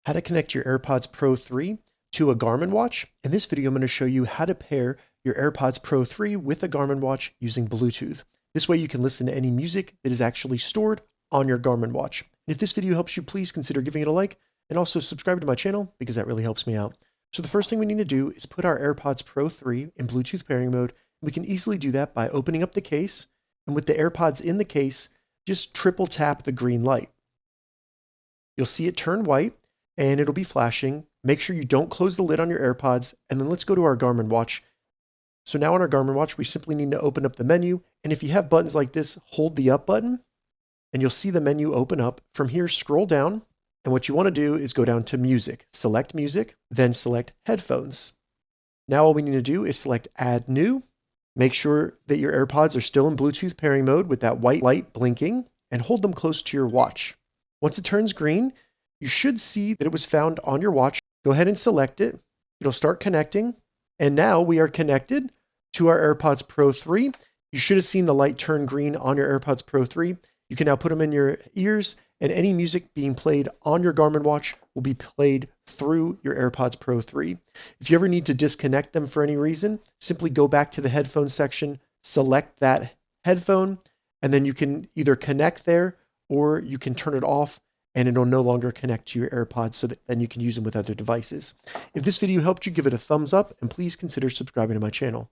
how to connect your AirPods Pro 3 to a Garmin watch. In this video, I'm going to show you how to pair your AirPods Pro 3 with a Garmin watch using Bluetooth. This way you can listen to any music that is actually stored on your Garmin watch. And if this video helps you, please consider giving it a like and also subscribe to my channel because that really helps me out. So the first thing we need to do is put our AirPods Pro 3 in Bluetooth pairing mode. We can easily do that by opening up the case, and with the AirPods in the case, just triple tap the green light. You'll see it turn white and it'll be flashing. Make sure you don't close the lid on your AirPods, and then let's go to our Garmin watch. So now on our Garmin watch, we simply need to open up the menu, and if you have buttons like this, hold the up button and you'll see the menu open up. From here, scroll down, and what you want to do is go down to music, then select headphones. Now all we need to do is select add new. Make sure that your AirPods are still in Bluetooth pairing mode with that white light blinking, and hold them close to your watch. Once it turns green, you should see that it was found on your watch. Go ahead and select it. It'll start connecting. And now we are connected to our AirPods Pro 3. You should have seen the light turn green on your AirPods Pro 3. You can now put them in your ears, and any music being played on your Garmin watch will be played through your AirPods Pro 3. If you ever need to disconnect them for any reason, simply go back to the headphone section, select that headphone, and then you can either connect there or you can turn it off and it'll no longer connect to your AirPods, so that then you can use them with other devices. If this video helped you, give it a thumbs up and please consider subscribing to my channel.